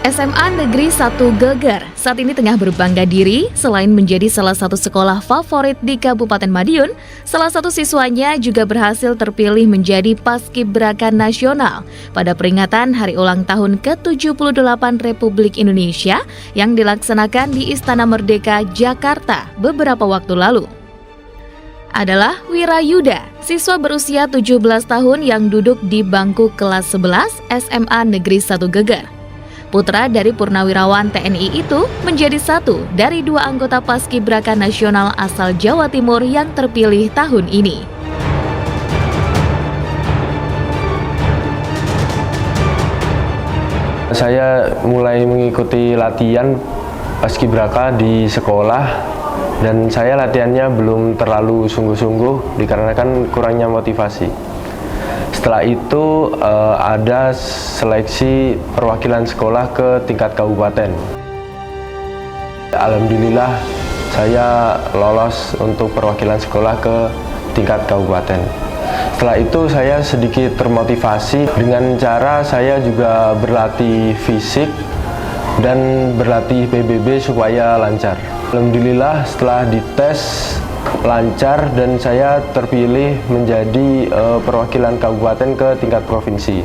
SMA Negeri 1 Geger saat ini tengah berbangga diri selain menjadi salah satu sekolah favorit di Kabupaten Madiun, salah satu siswanya juga berhasil terpilih menjadi Paskibraka Nasional pada peringatan Hari Ulang Tahun ke-78 Republik Indonesia yang dilaksanakan di Istana Merdeka, Jakarta beberapa waktu lalu. Adalah Wirayuda, siswa berusia 17 tahun yang duduk di bangku kelas 11 SMA Negeri 1 Geger. Putra dari Purnawirawan TNI itu menjadi satu dari dua anggota Paskibraka Nasional asal Jawa Timur yang terpilih tahun ini. Saya mulai mengikuti latihan Paskibraka di sekolah dan saya latihannya belum terlalu sungguh-sungguh dikarenakan kurangnya motivasi. Setelah itu ada seleksi perwakilan sekolah ke tingkat kabupaten. Alhamdulillah saya lolos untuk perwakilan sekolah ke tingkat kabupaten. Setelah itu saya sedikit termotivasi dengan cara saya juga berlatih fisik dan berlatih PBB supaya lancar. Alhamdulillah setelah dites lancar dan saya terpilih menjadi perwakilan kabupaten ke tingkat provinsi.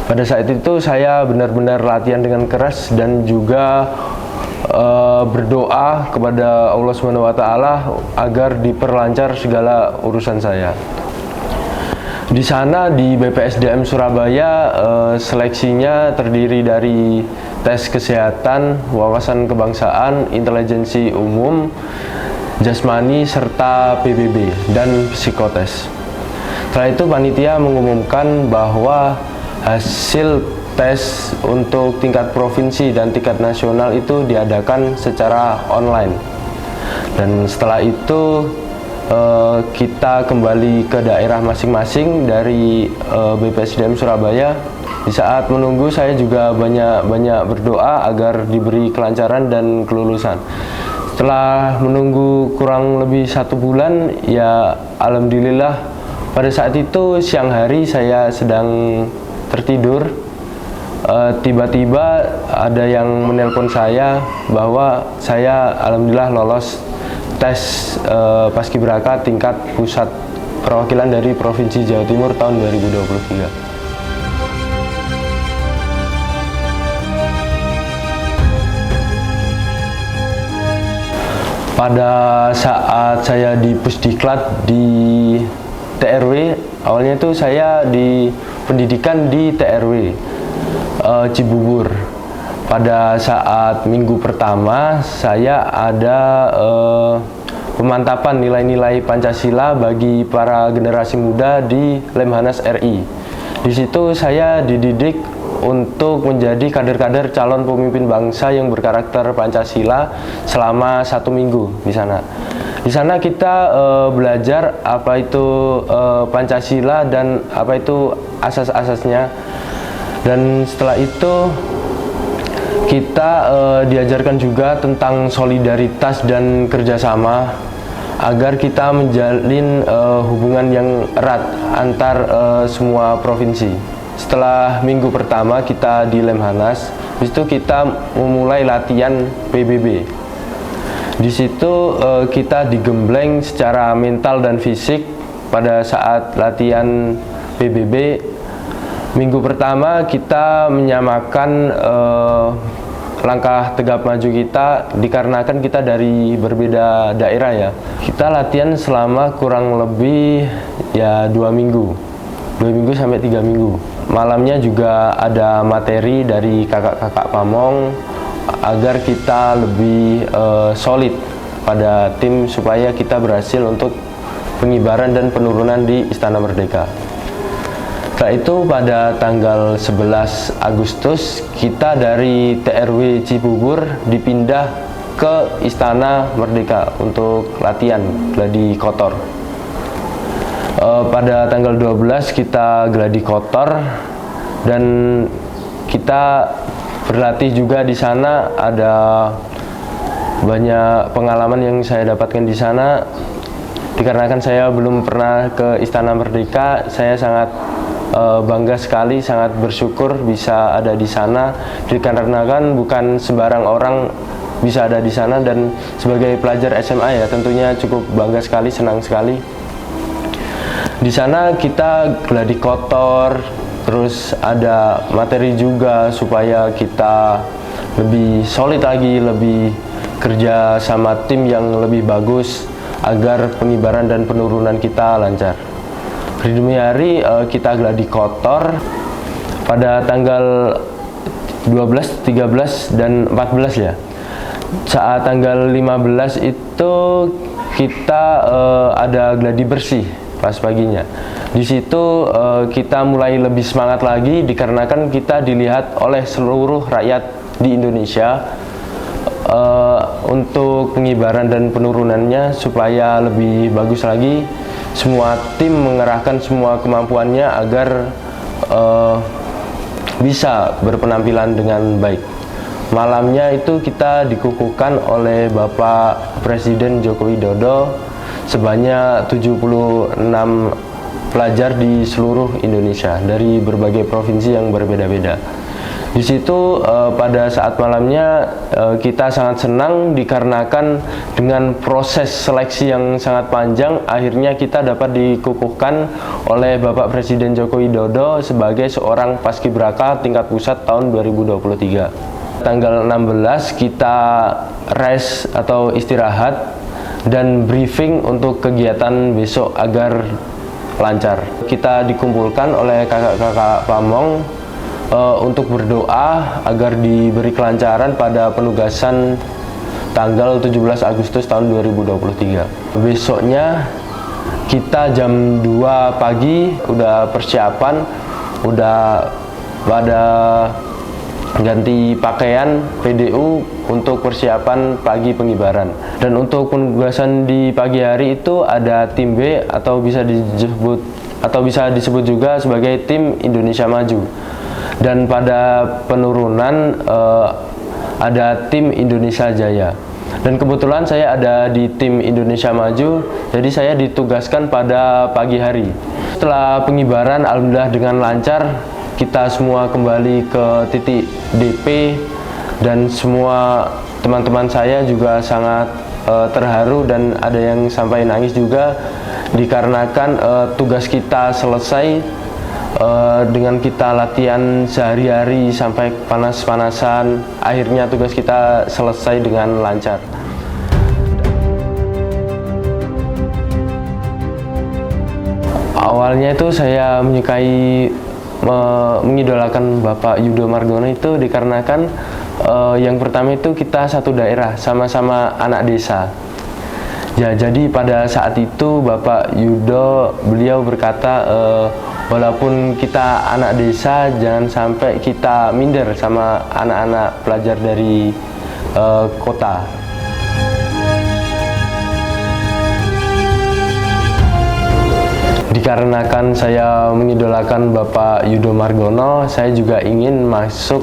Pada saat itu saya benar-benar latihan dengan keras dan juga berdoa kepada Allah SWT agar diperlancar segala urusan saya. Di sana di BPSDM Surabaya seleksinya terdiri dari tes kesehatan, wawasan kebangsaan, intelijensi umum, jasmani serta PBB dan psikotes. Setelah itu panitia mengumumkan bahwa hasil tes untuk tingkat provinsi dan tingkat nasional itu diadakan secara online. Dan setelah itu kita kembali ke daerah masing-masing dari BPSDM Surabaya. Di saat menunggu saya juga banyak berdoa agar diberi kelancaran dan kelulusan. Setelah menunggu kurang lebih 1 bulan, ya alhamdulillah pada saat itu siang hari saya sedang tertidur. Tiba-tiba ada yang menelpon saya bahwa saya alhamdulillah lolos tes Paskibraka tingkat pusat perwakilan dari Provinsi Jawa Timur tahun 2023. Pada saat saya di Pusdiklat di TRW, awalnya itu saya di pendidikan di TRW Cibubur. Pada saat minggu pertama saya ada pemantapan nilai-nilai Pancasila bagi para generasi muda di Lemhanas RI. Di situ saya dididik untuk menjadi kader-kader calon pemimpin bangsa yang berkarakter Pancasila selama 1 minggu di sana. Di sana kita belajar apa itu Pancasila dan apa itu asas-asasnya. Dan setelah itu kita diajarkan juga tentang solidaritas dan kerjasama agar kita menjalin hubungan yang erat antar semua provinsi. Setelah minggu pertama kita di Lemhanas, di situ kita memulai latihan PBB. Di situ kita digembleng secara mental dan fisik pada saat latihan PBB. Minggu pertama kita menyamakan langkah tegap maju kita dikarenakan kita dari berbeda daerah ya. Kita latihan selama kurang lebih ya 2 minggu. 2 minggu sampai 3 minggu. Malamnya juga ada materi dari kakak-kakak Pamong agar kita lebih solid pada tim supaya kita berhasil untuk pengibaran dan penurunan di Istana Merdeka. Setelah itu pada tanggal 11 Agustus kita dari TRW Cibubur dipindah ke Istana Merdeka untuk latihan gladi kotor. Pada tanggal 12 kita gladi kotor dan kita berlatih juga di sana. Ada banyak pengalaman yang saya dapatkan di sana dikarenakan saya belum pernah ke Istana Merdeka. Saya sangat bangga sekali, sangat bersyukur bisa ada di sana, dikarenakan bukan sembarang orang bisa ada di sana, dan sebagai pelajar SMA ya tentunya cukup bangga sekali, senang sekali. Di sana kita gladi kotor, terus ada materi juga supaya kita lebih solid lagi, lebih kerja sama tim yang lebih bagus agar pengibaran dan penurunan kita lancar. Hari demi hari kita gladi kotor pada tanggal 12, 13, dan 14 ya. Saat tanggal 15 itu kita ada gladi bersih pas paginya. Di situ kita mulai lebih semangat lagi dikarenakan kita dilihat oleh seluruh rakyat di Indonesia untuk pengibaran dan penurunannya supaya lebih bagus lagi. Semua tim mengerahkan semua kemampuannya agar bisa berpenampilan dengan baik. Malamnya itu kita dikukuhkan oleh Bapak Presiden Joko Widodo sebanyak 76 pelajar di seluruh Indonesia dari berbagai provinsi yang berbeda-beda. Di situ pada saat malamnya kita sangat senang dikarenakan dengan proses seleksi yang sangat panjang akhirnya kita dapat dikukuhkan oleh Bapak Presiden Joko Widodo sebagai seorang paskibraka tingkat pusat tahun 2023. Tanggal 16 kita rest atau istirahat dan briefing untuk kegiatan besok agar lancar. Kita dikumpulkan oleh kakak-kakak pamong untuk berdoa agar diberi kelancaran pada penugasan tanggal 17 Agustus tahun 2023. Besoknya kita jam 2 pagi udah persiapan, udah pada ganti pakaian PDU untuk persiapan pagi pengibaran. Dan untuk penugasan di pagi hari itu ada tim B atau bisa disebut juga sebagai tim Indonesia Maju. Dan pada penurunan ada tim Indonesia Jaya. Dan kebetulan saya ada di tim Indonesia Maju, jadi saya ditugaskan pada pagi hari. Setelah pengibaran alhamdulillah dengan lancar, kita semua kembali ke titik DP dan semua teman-teman saya juga sangat terharu dan ada yang sampai nangis juga dikarenakan tugas kita selesai. Dengan kita latihan sehari-hari sampai panas-panasan, akhirnya tugas kita selesai dengan lancar. Awalnya itu saya mengidolakan Bapak Yudo Margono itu dikarenakan yang pertama itu kita satu daerah, sama-sama anak desa. Ya, jadi pada saat itu Bapak Yudo beliau berkata walaupun kita anak desa, jangan sampai kita minder sama anak-anak pelajar dari kota. Dikarenakan saya mengidolakan Bapak Yudo Margono, saya juga ingin masuk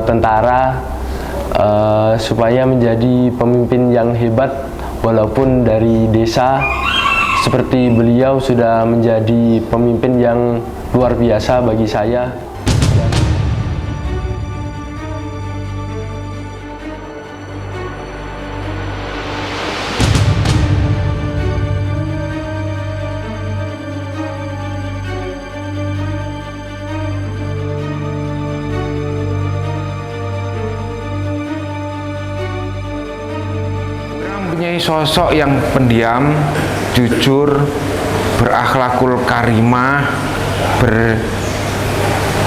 tentara supaya menjadi pemimpin yang hebat walaupun dari desa. Seperti beliau sudah menjadi pemimpin yang luar biasa bagi saya. Mempunyai sosok yang pendiam, jujur, berakhlakul karimah,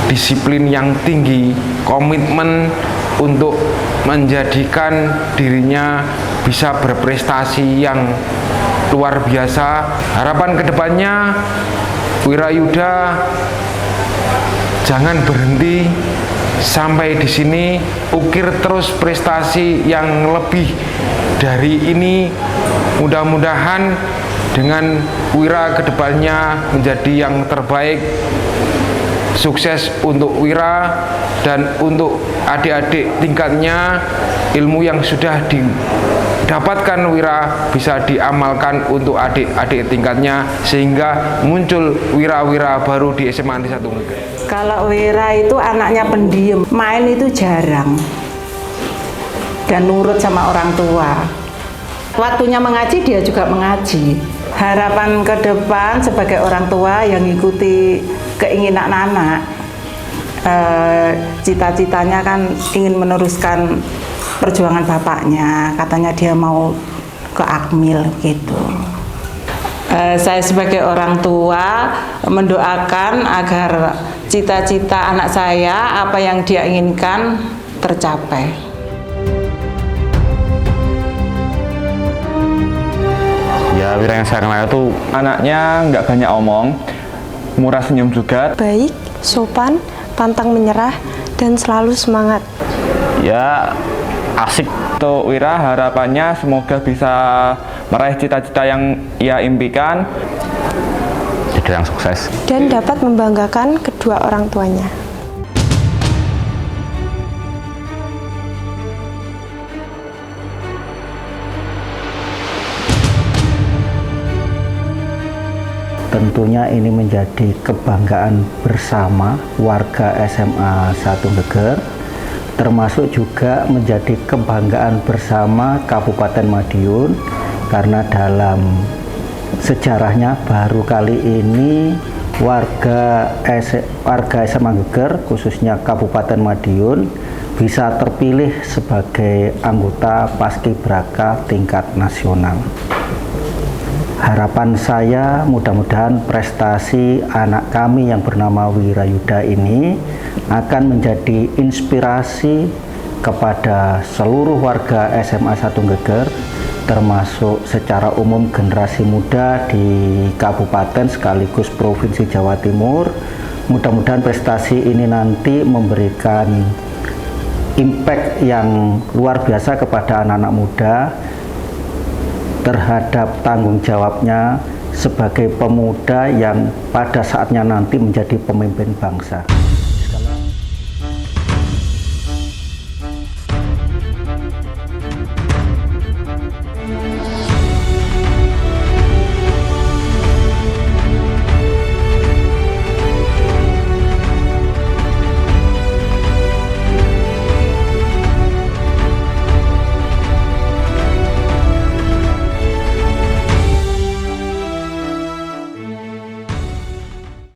berdisiplin yang tinggi, komitmen untuk menjadikan dirinya bisa berprestasi yang luar biasa. Harapan kedepannya Wirayuda jangan berhenti sampai di sini, ukir terus prestasi yang lebih dari ini. Mudah-mudahan dengan Wira kedepannya menjadi yang terbaik. Sukses untuk Wira dan untuk adik-adik tingkatnya. Ilmu yang sudah dapatkan wira bisa diamalkan untuk adik-adik tingkatnya sehingga muncul wira-wira baru di SMA Negeri 1 Geger. Kalau Wira itu anaknya pendiam, main itu jarang dan nurut sama orang tua. Waktunya mengaji dia juga mengaji. Harapan ke depan sebagai orang tua yang mengikuti keinginan anak, cita-citanya kan ingin meneruskan perjuangan bapaknya, katanya dia mau ke Akmil gitu. Saya sebagai orang tua mendoakan agar cita-cita anak saya, apa yang dia inginkan tercapai. Ya, Wira yang saya kenal itu anaknya nggak banyak omong, murah senyum juga. Baik, sopan, pantang menyerah, dan selalu semangat. Ya, asik. Untuk Wira harapannya semoga bisa meraih cita-cita yang ia impikan. Jadi yang sukses. Dan dapat membanggakan kedua orang tuanya. Tentunya ini menjadi kebanggaan bersama warga SMA 1 Geger, termasuk juga menjadi kebanggaan bersama Kabupaten Madiun, karena dalam sejarahnya baru kali ini warga SMA Geger, khususnya Kabupaten Madiun, bisa terpilih sebagai anggota Paskibraka tingkat nasional. Harapan saya mudah-mudahan prestasi anak kami yang bernama Wirayuda ini akan menjadi inspirasi kepada seluruh warga SMA 1 Geger, termasuk secara umum generasi muda di kabupaten sekaligus provinsi Jawa Timur. Mudah-mudahan prestasi ini nanti memberikan impact yang luar biasa kepada anak-anak muda terhadap tanggung jawabnya sebagai pemuda yang pada saatnya nanti menjadi pemimpin bangsa.